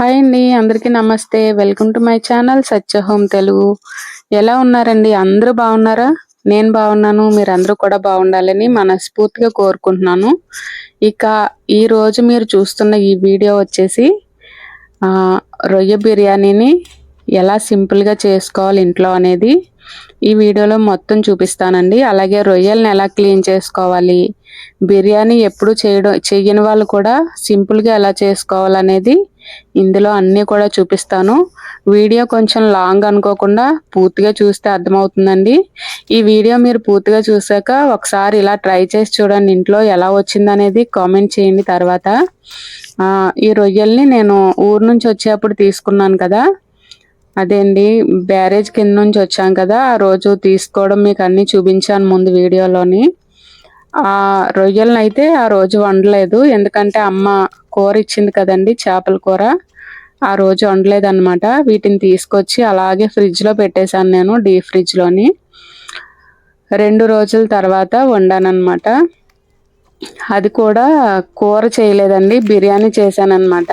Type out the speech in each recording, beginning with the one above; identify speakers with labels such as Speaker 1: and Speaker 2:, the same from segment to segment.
Speaker 1: Hi అండి. అందరికీ నమస్తే. Welcome to my channel Satya home Telugu. ఎలా ఉన్నారండి? అందరూ బాగున్నారా? నేను బాగున్నాను. మీరందరూ కూడా బాగుండాలని మనస్ఫూర్తిగా కోరుకుంటున్నాను. ఇక ఈరోజు మీరు చూస్తున్న ఈ వీడియో వచ్చేసి రొయ్య బిర్యానీని ఎలా సింపుల్గా చేసుకోవాలి ఇంట్లో అనేది ఈ వీడియోలో మొత్తం చూపిస్తానండి. అలాగే రొయ్యలను ఎలా క్లీన్ చేసుకోవాలి, బిర్యానీ ఎప్పుడు చెయ్యని వాళ్ళు కూడా సింపుల్గా ఎలా చేసుకోవాలనేది ఇందులో అన్నీ కూడా చూపిస్తాను. వీడియో కొంచెం లాంగ్ అనుకోకుండా పూర్తిగా చూస్తే అర్థమవుతుందండి. ఈ వీడియో మీరు పూర్తిగా చూసాక ఒకసారి ఇలా ట్రై చేసి చూడండి, ఇంట్లో ఎలా వచ్చిందనేది కామెంట్ చేయండి. తర్వాత ఈ రొయ్యల్ని నేను ఊరు నుంచి వచ్చేప్పుడు తీసుకున్నాను కదా, అదే అండి, బ్యారేజ్ కింద నుంచి వచ్చాం కదా, ఆ రోజు తీసుకోవడం మీకు అన్నీ చూపించాను ముందు వీడియోలోని. ఆ రొయ్యలను అయితే ఆ రోజు వండలేదు, ఎందుకంటే అమ్మ కూర ఇచ్చింది కదండి, చేపల కూర. ఆ రోజు వండలేదు అనమాట. వీటిని తీసుకొచ్చి అలాగే ఫ్రిడ్జ్లో పెట్టేశాను నేను, డీప్ ఫ్రిడ్జ్లోని. 2 రోజుల తర్వాత వండానమాట. అది కూడా కూర చేయలేదండి, బిర్యానీ చేశానన్నమాట.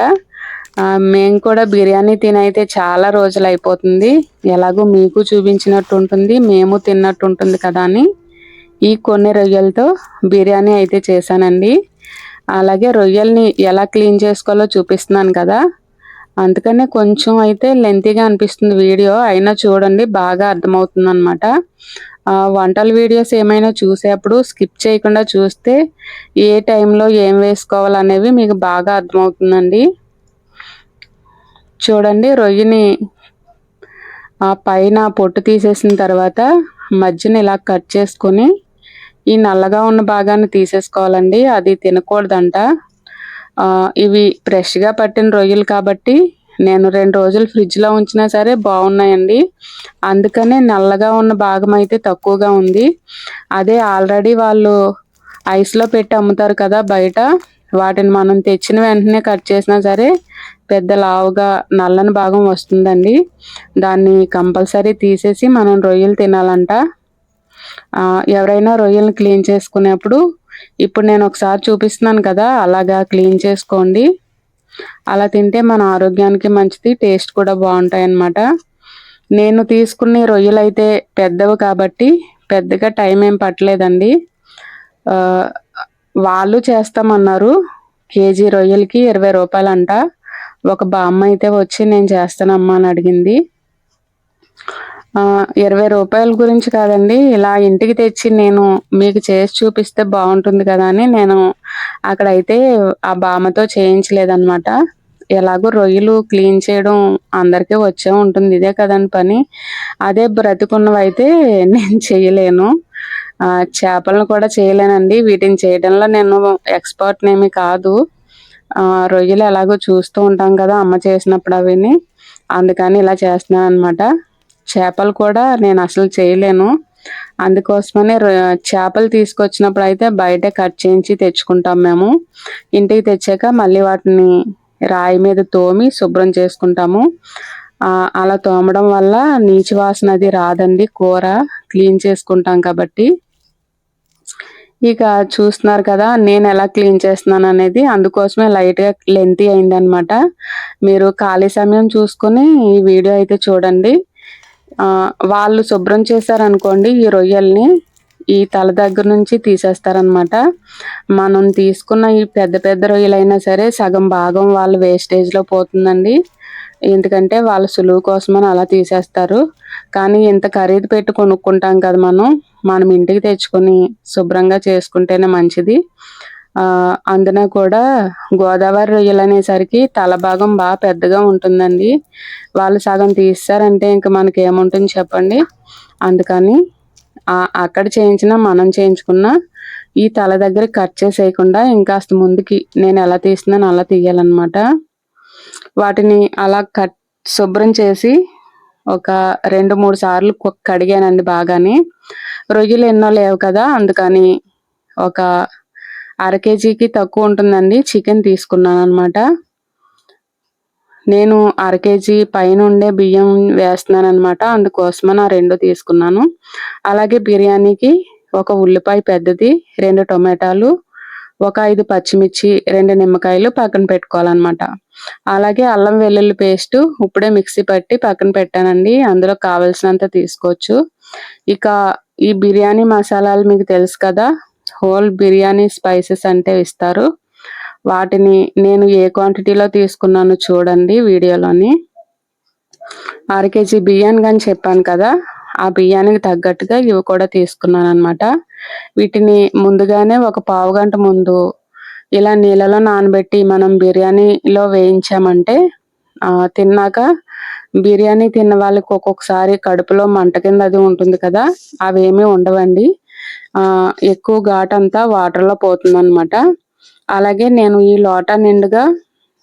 Speaker 1: మేము కూడా బిర్యానీ తినైతే చాలా రోజులు అయిపోతుంది. ఎలాగో మీకు చూపించినట్టు ఉంటుంది, మేము తిన్నట్టు ఉంటుంది కదా అని ఈ కొన్ని రొయ్యలతో బిర్యానీ అయితే చేశానండి. అలాగే రొయ్యల్ని ఎలా క్లీన్ చేసుకోవాలో చూపిస్తున్నాను కదా, అందుకనే కొంచెం అయితే లెంతీగా అనిపిస్తుంది వీడియో, అయినా చూడండి బాగా అర్థమవుతుంది అనమాట. వంటల వీడియోస్ ఏమైనా చూసేప్పుడు స్కిప్ చేయకుండా చూస్తే ఏ టైంలో ఏం వేసుకోవాలనేవి మీకు బాగా అర్థమవుతుందండి. చూడండి, రొయ్యని పైన పొట్టు తీసేసిన తర్వాత మధ్యన ఇలా కట్ చేసుకొని ఈ నల్లగా ఉన్న భాగాన్ని తీసేసుకోవాలండి, అది తినకూడదంట. ఇవి ఫ్రెష్గా పట్టిన రొయ్యలు కాబట్టి నేను 2 రోజులు ఫ్రిడ్జ్లో ఉంచినా సరే బాగున్నాయండి. అందుకనే నల్లగా ఉన్న భాగం అయితే తక్కువగా ఉంది. అదే ఆల్రెడీ వాళ్ళు ఐస్లో పెట్టి అమ్ముతారు కదా బయట, వాటిని మనం తెచ్చిన వెంటనే కట్ చేసినా సరే పెద్ద లావుగా నల్లని భాగం వస్తుందండి. దాన్ని కంపల్సరీ తీసేసి మనం రొయ్యలు తినాలంట. ఎవరైనా రొయ్యలను క్లీన్ చేసుకునేప్పుడు ఇప్పుడు నేను ఒకసారి చూపిస్తున్నాను కదా, అలాగా క్లీన్ చేసుకోండి. అలా తింటే మన ఆరోగ్యానికి మంచిది, టేస్ట్ కూడా బాగుంటాయి అన్నమాట. నేను తీసుకునే రొయ్యలు అయితే పెద్దవి కాబట్టి పెద్దగా టైం ఏం పట్టలేదండి. వాళ్ళు చేస్తామన్నారు. కేజీ రొయ్యలకి 20 రూపాయలు అంట. ఒక బామ్మ అయితే వచ్చి నేను చేస్తానమ్మా అని అడిగింది. 20 రూపాయల గురించి కాదండి, ఇలా ఇంటికి తెచ్చి నేను మీకు చేసి చూపిస్తే బాగుంటుంది కదా అని నేను అక్కడైతే ఆ బామ్మతో చేయించలేదన్నమాట. ఎలాగో రొయ్యలు క్లీన్ చేయడం అందరికీ వచ్చే ఉంటుంది, ఇదే కదండి పని. అదే బ్రతికున్నవైతే నేను చేయలేను, చేపలను కూడా చేయలేనండి. వీటిని చేయడంలో నేను ఎక్స్పర్ట్ ఏమీ కాదు. రొయ్యలు ఎలాగో చూస్తూ ఉంటాం కదా అమ్మ చేసినప్పుడు అవిని, అందుకని ఇలా చేస్తున్నాను అనమాట. చేపలు కూడా నేను అసలు చేయలేను, అందుకోసమనే చేపలు తీసుకొచ్చినప్పుడు అయితే బయటే కట్ చేయించి తెచ్చుకుంటాం మేము. ఇంటికి తెచ్చాక మళ్ళీ వాటిని రాయి మీద తోమి శుభ్రం చేసుకుంటాము. అలా తోమడం వల్ల నీచు వాసన అది రాదండి, కూర క్లీన్ చేసుకుంటాం కాబట్టి. ఇక చూస్తున్నారు కదా నేను ఎలా క్లీన్ చేస్తున్నాను అనేది, అందుకోసమే లైట్గా లెంతీ అయిందనమాట. మీరు ఖాళీ సమయం చూసుకొని ఈ వీడియో అయితే చూడండి. వాళ్ళు శుభ్రం చేశారనుకోండి ఈ రొయ్యల్ని, ఈ తల దగ్గర నుంచి తీసేస్తారనమాట. మనం తీసుకున్న ఈ పెద్ద పెద్ద రొయ్యలైనా సరే సగం భాగం వాళ్ళు వేస్టేజ్లో పోతుందండి, ఎందుకంటే వాళ్ళ సులువు కోసమని అలా తీసేస్తారు. కానీ ఇంత ఖరీదు పెట్టి కొనుక్కుంటాం కదా మనం ఇంటికి తెచ్చుకొని శుభ్రంగా చేసుకుంటేనే మంచిది. అందున కూడా గోదావరి రొయ్యలు అనేసరికి తల భాగం బాగా పెద్దగా ఉంటుందండి. వాళ్ళు సగం తీస్తారంటే ఇంక మనకి ఏముంటుంది చెప్పండి. అందుకని అక్కడ చేయించినా మనం చేయించుకున్నా ఈ తల దగ్గర కట్ చేసేయకుండా ఇంకాస్త ముందుకి నేను ఎలా తీస్తున్నాను అలా తీయాలన్నమాట. వాటిని అలా శుభ్రం చేసి ఒక 2-3 సార్లు కడిగానండి బాగాని. రొయ్యలు ఎన్నో లేవు కదా, అందుకని ఒక అర కేజీకి తక్కువ ఉంటుందండి చికెన్ తీసుకున్నాను అనమాట. నేను అర కేజీ పైన ఉండే బియ్యం వేస్తున్నాను అనమాట, అందుకోసమని 2 తీసుకున్నాను. అలాగే బిర్యానీకి ఒక ఉల్లిపాయ పెద్దది, 2 టొమాటోలు, ఒక 5 పచ్చిమిర్చి, 2 నిమ్మకాయలు పక్కన పెట్టుకోవాలన్నమాట. అలాగే అల్లం వెల్లుల్లి పేస్టు ఇప్పుడే మిక్సీ పట్టి పక్కన పెట్టానండి. అందులో కావాల్సినంత తీసుకోవచ్చు. ఇక ఈ బిర్యానీ మసాలాలు మీకు తెలుసు కదా! హోల్ బిర్యానీ స్పైసెస్ అంటే ఇస్తారు. వాటిని నేను ఏ క్వాంటిటీలో తీసుకున్నానో చూడండి వీడియోలోని. 1/2 కేజీ బియ్యాన్ని గాని చెప్పాను కదా! ఆ బియ్యానికి తగ్గట్టుగా ఇవి కూడా తీసుకున్నానన్నమాట. వీటిని ముందుగానే ఒక పావుగంట ముందు ఇలా నీళ్ళలో నానబెట్టి మనం బిర్యానీలో వేయించామంటే తిన్నాక బిర్యానీ తిన్న వాళ్ళకి ఒక్కొక్కసారి కడుపులో మంట కింద అది ఉంటుంది కదా! అవేమీ ఉండవండి. ఎక్కువ ఘాటంతా వాటర్‌లో పోతుందన్నమాట. అలాగే నేను ఈ లోటా నిండుగా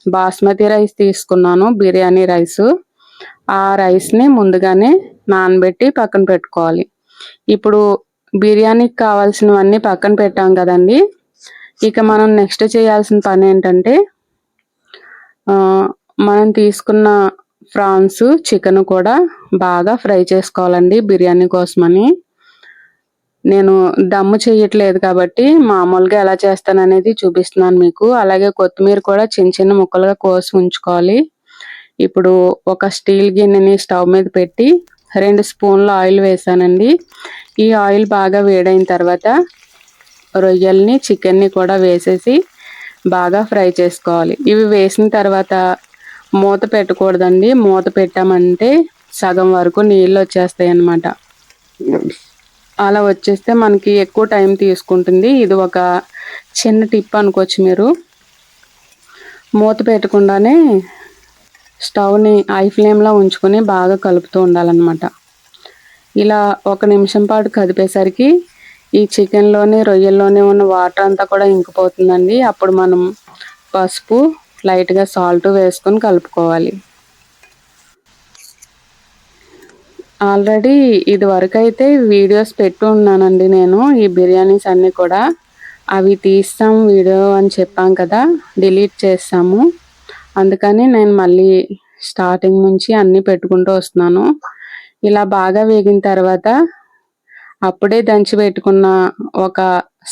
Speaker 1: బాస్మతి రైస్ తీసుకున్నాను, బిర్యానీ రైసు. ఆ రైస్‌ని ముందుగానే నానబెట్టి పక్కన పెట్టుకోవాలి. ఇప్పుడు బిర్యానీకి కావాల్సినవన్నీ పక్కన పెట్టాం కదండీ! ఇక మనం నెక్స్ట్ చేయాల్సిన పనేంటంటే మనం తీసుకున్న ప్రాన్స్, చికెన్ కూడా బాగా ఫ్రై చేసుకోవాలండి బిర్యానీ కోసమని. నేను దమ్ము చేయట్లేదు కాబట్టి మామూలుగా ఎలా చేస్తాననేది చూపిస్తున్నాను మీకు. అలాగే కొత్తిమీర కూడా చిన్న చిన్న ముక్కలుగా కోసి ఉంచుకోవాలి. ఇప్పుడు ఒక స్టీల్ గిన్నెని స్టవ్ మీద పెట్టి 2 స్పూన్ల ఆయిల్ వేసానండి. ఈ ఆయిల్ బాగా వేడైన తర్వాత రొయ్యల్ని, చికెన్ని కూడా వేసేసి బాగా ఫ్రై చేసుకోవాలి. ఇవి వేసిన తర్వాత మూత పెట్టకూడదండి. మూత పెట్టామంటే సగం వరకు నీళ్ళు వచ్చేస్తాయి అన్నమాట. అలా వచ్చేస్తే మనకి ఎక్కువ టైం తీసుకుంటుంది. ఇది ఒక చిన్న టిప్ అనుకోవచ్చు మీరు. మూత పెట్టకుండానే స్టవ్‌ని హై ఫ్లేమ్‌లో ఉంచుకొని బాగా కలుపుతూ ఉండాలన్నమాట. ఇలా 1 నిమిషం పాటు కదిపేసరికి ఈ చికెన్‌లోని, రొయ్యల్లోని ఉన్న వాటర్ అంతా కూడా ఇంకిపోతుందండి. అప్పుడు మనం పసుపు, లైట్‌గా సాల్ట్ వేసుకొని కలుపుకోవాలి. ఆల్రెడీ ఇదివరకైతే వీడియోస్ పెట్టి ఉన్నానండి నేను ఈ బిర్యానీస్ అన్నీ కూడా. అవి తీస్తాం వీడియో అని చెప్పాం కదా! డిలీట్ చేసాము. అందుకని నేను మళ్ళీ స్టార్టింగ్ నుంచి అన్నీ పెట్టుకుంటూ వస్తున్నాను. ఇలా బాగా వేగిన తర్వాత అప్పుడే దంచి పెట్టుకున్న ఒక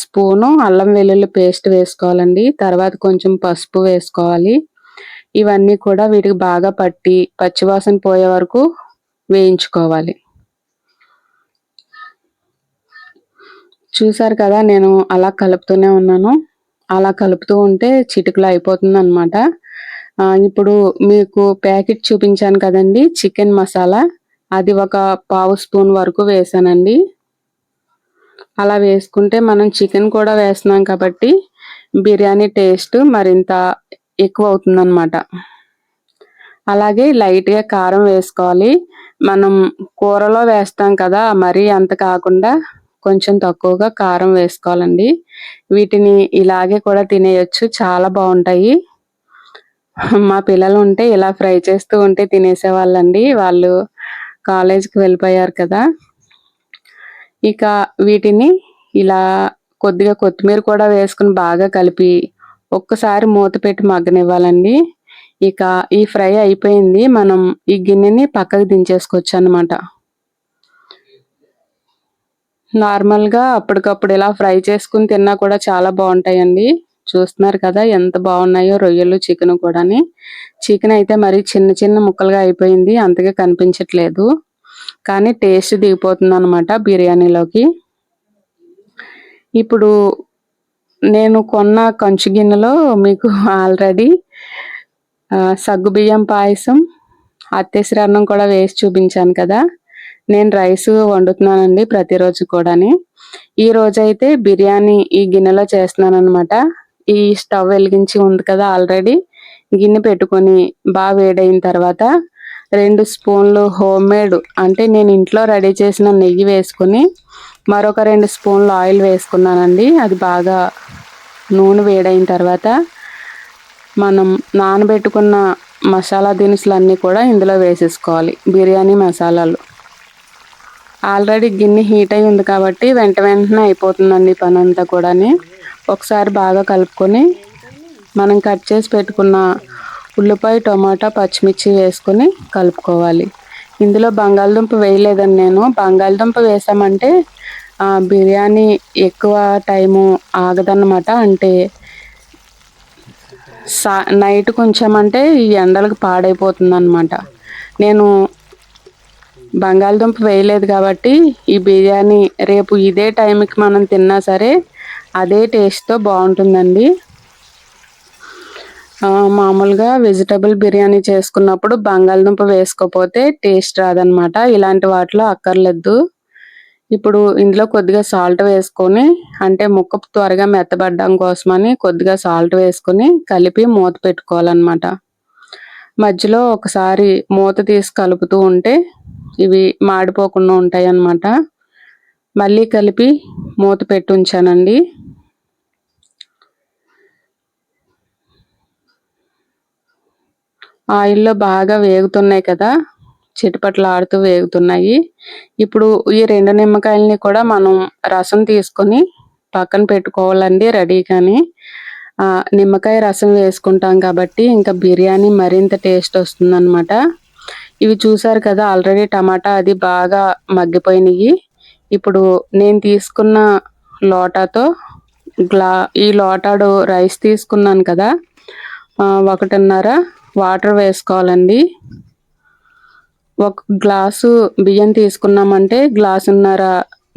Speaker 1: స్పూను అల్లం వెల్లుల్లి పేస్ట్ వేసుకోవాలండి. తర్వాత కొంచెం పసుపు వేసుకోవాలి. ఇవన్నీ కూడా వీటికి బాగా పట్టి పచ్చివాసన పోయే వరకు వేయించుకోవాలి. చూసారు కదా! నేను అలా కలుపుతూనే ఉన్నాను. అలా కలుపుతూ ఉంటే చిటికలో అయిపోతుందన్నమాట. ఇప్పుడు మీకు ప్యాకెట్ చూపించాను కదండీ చికెన్ మసాలా. అది ఒక పావు స్పూన్ వరకు వేసానండి. అలా వేసుకుంటే మనం చికెన్ కూడా వేస్తున్నాం కాబట్టి బిర్యానీ టేస్ట్ మరింత ఎక్కువ అవుతుందన్నమాట. అలాగే లైట్‌గా కారం వేసుకోవాలి. మనం కూరలో వేస్తాం కదా! మరీ అంత కాకుండా కొంచెం తక్కువగా కారం వేసుకోవాలండి. వీటిని ఇలాగే కూడా తినేయొచ్చు. చాలా బావుంటాయి. మా పిల్లలు ఉంటే ఇలా ఫ్రై చేస్తూ ఉంటే తినేసేవాళ్ళండి. వాళ్ళు కాలేజీకి వెళ్ళిపోయారు కదా! ఇక వీటిని ఇలా కొద్దిగా కొత్తిమీర కూడా వేసుకొని బాగా కలిపి ఒక్కసారి మూత పెట్టి మగ్గనివ్వాలండి. ఇక ఈ ఫ్రై అయిపోయింది. మనం ఈ గిన్నెని పక్కకు దించేసుకోవచ్చన్నమాట. నార్మల్‌గా అప్పటికప్పుడు ఇలా ఫ్రై చేసుకొని తిన్నా కూడా చాలా బావుంటాయండి. చూస్తున్నారు కదా! ఎంత బావున్నాయో రొయ్యలు, చికెను కూడాని. చికెన్ అయితే మరి చిన్న చిన్న ముక్కలుగా అయిపోయింది. అంతగా కనిపించట్లేదు. కానీ టేస్ట్ దిగిపోతుందన్నమాట బిర్యానీలోకి. ఇప్పుడు నేను కొన్న కంచు గిన్నెలో మీకు ఆల్రెడీ సగ్గుబియ్యం పాయసం, అత్తేసరన్నం కూడా వేసి చూపించాను కదా! నేను రైస్ వండుతున్నానండి ప్రతిరోజు కూడాని. ఈ రోజైతే బిర్యానీ ఈ గిన్నెలో చేస్తున్నానన్నమాట. ఈ స్టవ్ వెలిగించి ఉంది కదా ఆల్రెడీ. గిన్నె పెట్టుకొని వేడైన తర్వాత 2 స్పూన్లు హోమ్మేడ్ అంటే నేను ఇంట్లో రెడీ చేసిన నెయ్యి వేసుకొని మరొక 2 స్పూన్లు ఆయిల్ వేసుకున్నానండి. అది బాగా నూనె వేడైన తర్వాత మనం నానబెట్టుకున్న మసాలా దినుసులన్నీ కూడా ఇందులో వేసేసుకోవాలి. బిర్యానీ మసాలాలు. ఆల్రెడీ గిన్నె హీట్ అయి ఉంది కాబట్టి వెంటనే అయిపోతుందండి పనంతా కూడాని. ఒకసారి బాగా కలుపుకొని మనం కట్ చేసి పెట్టుకున్న ఉల్లిపాయ, టమాటా, పచ్చిమిర్చి వేసుకొని కలుపుకోవాలి. ఇందులో బంగాళదుంప వేయలేదండి నేను. బంగాళదుంప వేసామంటే బిర్యానీ ఎక్కువ టైము ఆగదన్నమాట. అంటే నైట్ కొంచెం అంటే ఈ ఎండలకు పాడైపోతుందన్నమాట. నేను బంగాళదుంప వేయలేదు కాబట్టి ఈ బిర్యానీ రేపు ఇదే టైంకి మనం తిన్నా సరే అదే టేస్ట్తో బాగుంటుందండి. మామూలుగా వెజిటబుల్ బిర్యానీ చేసుకున్నప్పుడు బంగాళదుంప వేసుకోకపోతే టేస్ట్ రాదనమాట. ఇలాంటి వాటిలో అక్కర్లేదు. ఇప్పుడు ఇందులో కొద్దిగా సాల్ట్ వేసుకొని, అంటే ముక్క త్వరగా మెత్తబడడం కోసమని కొద్దిగా సాల్ట్ వేసుకొని కలిపి మూత పెట్టుకోవాలన్నమాట. మధ్యలో ఒకసారి మూత తీసి కలుపుతూ ఉంటే ఇవి మాడిపోకుండా ఉంటాయి అన్నమాట. మళ్ళీ కలిపి మూత పెట్టి ఉంచానండి. ఆయిల్లో బాగా వేగుతున్నాయి కదా, చిటపటలాడుతూ వేగుతున్నాయి. ఇప్పుడు ఈ 2 నిమ్మకాయలని కూడా మనం రసం తీసుకొని పక్కన పెట్టుకోవాలండి రెడీగాని. నిమ్మకాయ రసం వేసుకుంటాం కాబట్టి ఇంకా బిర్యానీ మరింత టేస్ట్ వస్తుందన్నమాట. ఇవి చూసారు కదా, ఆల్రెడీ టమాటా అది బాగా మగ్గిపోయినాయి. ఇప్పుడు నేను తీసుకున్న లోటాతో ఈ లోటాడు రైస్ తీసుకున్నాను కదా, 1.5 వాటర్ వేసుకోవాలండి. 1 గ్లాసు బియ్యం తీసుకున్నామంటే గ్లాసున్నర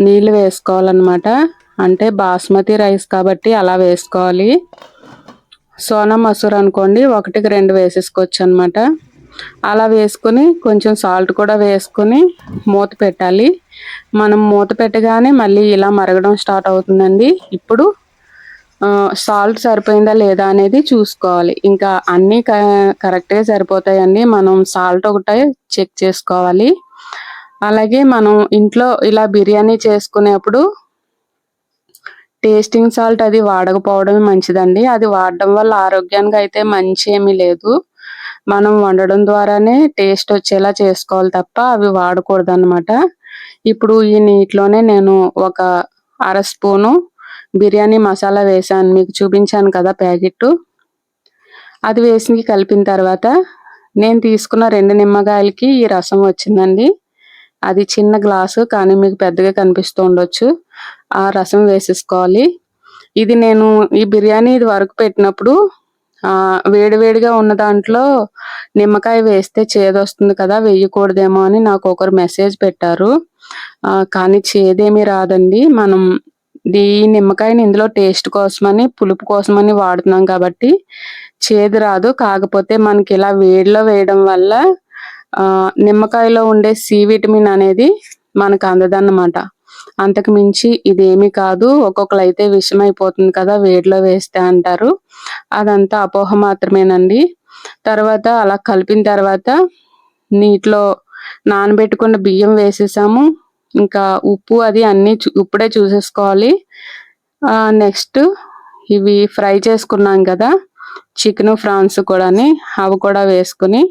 Speaker 1: నీళ్ళు వేసుకోవాలన్నమాట. అంటే బాస్మతి రైస్ కాబట్టి అలా వేసుకోవాలి. సోనా మసూర్ అనుకోండి 1కి 2 వేసేసుకోవచ్చు అనమాట. అలా వేసుకొని కొంచెం సాల్ట్ కూడా వేసుకొని మూత పెట్టాలి. మనం మూత పెట్టగానే మళ్ళీ ఇలా మరగడం స్టార్ట్ అవుతుందండి. ఇప్పుడు సాల్ట్ సరిపోయిందా లేదా అనేది చూసుకోవాలి. ఇంకా అన్నీ కరెక్ట్గా సరిపోతాయండి. మనం సాల్ట్ ఒకటే చెక్ చేసుకోవాలి. అలాగే మనం ఇంట్లో ఇలా బిర్యానీ చేసుకునేప్పుడు టేస్టింగ్ సాల్ట్ అది వాడకపోవడమే మంచిదండి. అది వాడడం వల్ల ఆరోగ్యానికి అయితే మంచి ఏమీ లేదు. మనం వండడం ద్వారానే టేస్ట్ వచ్చేలా చేసుకోవాలి తప్ప అవి వాడకూడదు అనమాట. ఇప్పుడు ఈ నీటిలోనే నేను ఒక 1/2 స్పూను బిర్యానీ మసాలా వేసాను, మీకు చూపించాను కదా ప్యాకెట్. అది వేసి కలిపిన తర్వాత నేను తీసుకున్న 2 నిమ్మకాయలకి ఈ రసం వచ్చిందండి. అది చిన్న గ్లాసు కానీ మీకు పెద్దగా కనిపిస్తూ ఉండొచ్చు. ఆ రసం వేసేసుకోవాలి. ఇది నేను ఈ బిర్యానీ ఇది వరకు పెట్టినప్పుడు వేడివేడిగా ఉన్న దాంట్లో నిమ్మకాయ వేస్తే చేదొస్తుంది కదా, వేయకూడదేమో అని నాకు ఒకరు మెసేజ్ పెట్టారు. కానీ చేదేమీ రాదండి. మనం ఈ నిమ్మకాయని ఇందులో టేస్ట్ కోసమని, పులుపు కోసమని వాడుతున్నాం కాబట్టి చేదు రాదు. కాకపోతే మనకి ఇలా వేడిలో వేయడం వల్ల నిమ్మకాయలో ఉండే సి విటమిన్ అనేది మనకు అందదన్నమాట. అంతకు మించి ఇదేమీ కాదు. ఒక్కొక్కరు అయితే విషం అయిపోతుంది కదా వేడిలో వేస్తే అంటారు. అదంతా అపోహ మాత్రమేనండి. తర్వాత అలా కలిపిన తర్వాత నీటిలో నానబెట్టుకున్న బియ్యం వేసేసాము. ఇంకా ఉప్పు అది అన్నీ ఇప్పుడే చూసేసుకోవాలి. నెక్స్ట్ ఇవి ఫ్రై చేసుకున్నాం కదా చికెన్ ఫ్రాన్స్ కూడాని, అవి కూడా వేసుకుని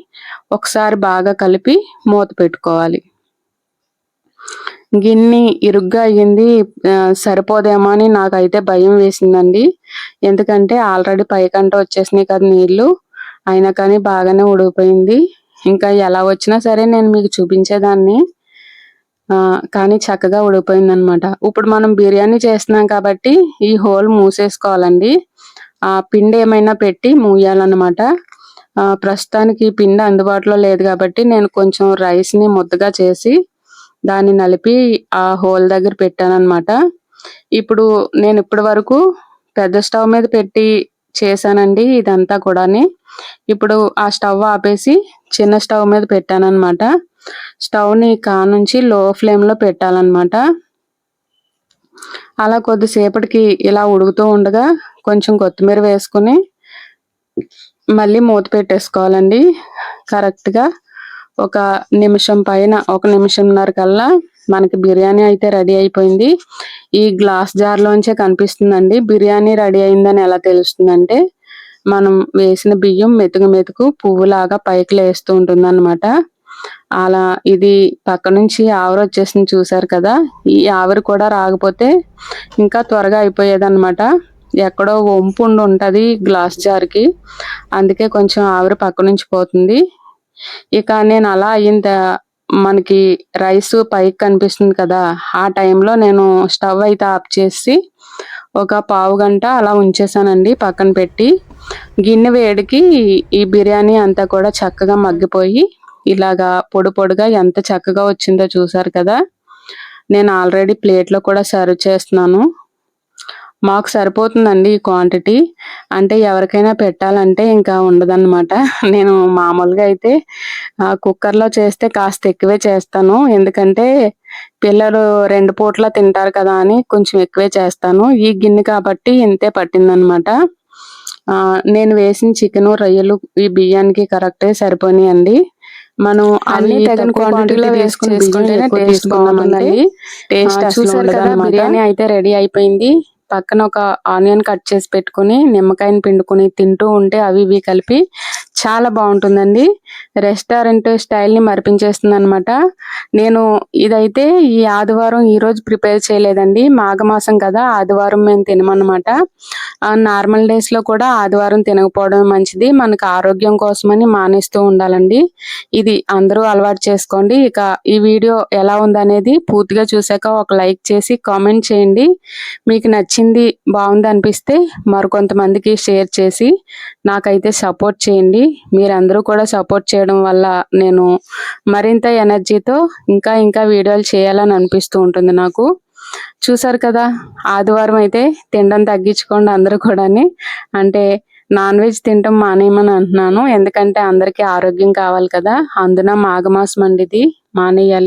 Speaker 1: ఒకసారి బాగా కలిపి మూత పెట్టుకోవాలి. గిన్నె ఇరుగ్గా అయ్యింది, సరిపోదేమో అని నాకైతే భయం వేసిందండి. ఎందుకంటే ఆల్రెడీ పైకంట వచ్చేసినాయి కదా నీళ్ళు, అయినా కానీ బాగానే ఉడికిపోయింది. ఇంకా ఎలా వచ్చినా సరే నేను మీకు చూపించేదాన్ని, కానీ చక్కగా ఉడికిపోయింది అనమాట. ఇప్పుడు మనం బిర్యానీ చేస్తున్నాం కాబట్టి ఈ హోల్ మూసేసుకోవాలండి. పిండి ఏమైనా పెట్టి మూయాలన్నమాట. ప్రస్తుతానికి పిండి అందుబాటులో లేదు కాబట్టి నేను కొంచెం రైస్ని ముద్దగా చేసి దాన్ని నలిపి ఆ హోల్ దగ్గర పెట్టాను అనమాట. ఇప్పుడు నేను ఇప్పటి వరకు పెద్ద స్టవ్ మీద పెట్టి చేశానండి ఇదంతా కూడాని. ఇప్పుడు ఆ స్టవ్ ఆపేసి చిన్న స్టవ్ మీద పెట్టాను అనమాట. స్టవ్ని కానుంచి లో ఫ్లేమ్లో పెట్టాలన్నమాట. అలా కొద్దిసేపటికి ఇలా ఉడుకుతూ ఉండగా కొంచెం కొత్తిమీర వేసుకుని మళ్ళీ మూత పెట్టేసుకోవాలండి. కరెక్ట్గా 1 నిమిషం పైన 1 నిమిషంన్నర కల్లా మనకి బిర్యానీ అయితే రెడీ అయిపోయింది. ఈ గ్లాస్ జార్లోంచే కనిపిస్తుందండి. బిర్యానీ రెడీ అయిందని ఎలా తెలుస్తుందంటే మనం వేసిన బియ్యం మెతుకు పువ్వులాగా పైకి లేస్తూ ఉంటుంది అనమాట. అలా ఇది పక్క నుంచి ఆవిరి వచ్చేసింది చూసారు కదా. ఈ ఆవిరి కూడా రాకపోతే ఇంకా త్వరగా అయిపోయేదన్నమాట. ఎక్కడో వంపు ఉంటుంది గ్లాస్ జార్కి, అందుకే కొంచెం ఆవిరి పక్క నుంచి పోతుంది. ఇక నేను అలా మనకి రైస్ పైకి కనిపిస్తుంది కదా, ఆ టైంలో నేను స్టవ్ అయితే ఆఫ్ చేసి ఒక పావు గంట అలా ఉంచేసానండి పక్కన పెట్టి. గిన్నె వేడికి ఈ బిర్యానీ అంతా కూడా చక్కగా మగ్గిపోయి ఇలాగా పొడి పొడిగా ఎంత చక్కగా వచ్చిందో చూసారు కదా. నేను ఆల్రెడీ ప్లేట్లో కూడా సర్వ్ చేస్తున్నాను. మాకు సరిపోతుందండి ఈ క్వాంటిటీ. అంటే ఎవరికైనా పెట్టాలంటే ఇంకా ఉండదన్నమాట. నేను మామూలుగా అయితే కుక్కర్‌లో చేస్తే కాస్త ఎక్కువే చేస్తాను. ఎందుకంటే పిల్లలు 2 పూటలా తింటారు కదా అని కొంచెం ఎక్కువే చేస్తాను. ఈ గిన్నె కాబట్టి ఇంతే పట్టిందనమాట. నేను వేసిన చికెను, రొయ్యలు ఈ బియ్యానికి కరెక్టే సరిపోయినాయండి. మనం అన్ని తగిన క్వాంటిటీలో వేసుకుని బియ్యం ఎక్కువ టేస్ట్ బాగుంటుందండి. టేస్ట్ చూసారు కదా, బిర్యానీ అయితే రెడీ అయిపోయింది. పక్కన ఒక ఆనియన్ కట్ చేసి పెట్టుకుని నిమ్మకాయని పిండుకుని తింటూ ఉంటే అవి ఇవి కలిపి చాలా బాగుంటుందండి. రెస్టారెంట్ స్టైల్ని మరిపించేస్తుంది అనమాట. నేను ఇదైతే ఈ ఆదివారం ఈ రోజు ప్రిపేర్ చేయలేదండి. మాఘమాసం కదా, ఆదివారం మేము తినమన్నమాట. నార్మల్ డేస్లో కూడా ఆదివారం తినకపోవడం మంచిది. మనకు ఆరోగ్యం కోసమని మానేస్తూ ఉండాలండి. ఇది అందరూ అలవాటు చేసుకోండి. ఇక ఈ వీడియో ఎలా ఉందనేది పూర్తిగా చూసాక ఒక లైక్ చేసి కామెంట్ చేయండి. మీకు నచ్చింది, బాగుంది అనిపిస్తే మరికొంతమందికి షేర్ చేసి నాకైతే సపోర్ట్ చేయండి. మీరందరూ కూడా సపోర్ట్ చేయడం వల్ల నేను మరింత ఎనర్జీతో ఇంకా ఇంకా వీడియోలు చేయాలని అనిపిస్తూ ఉంటుంది నాకు. చూసారు కదా, ఆదివారం అయితే తినడం తగ్గించుకోండి అందరూ కూడాని. అంటే నాన్ వెజ్ తినటం మానేయమని అంటున్నాను. ఎందుకంటే అందరికీ ఆరోగ్యం కావాలి కదా, అందున మాఘమాసం అండి ఇది, మానేయాలి.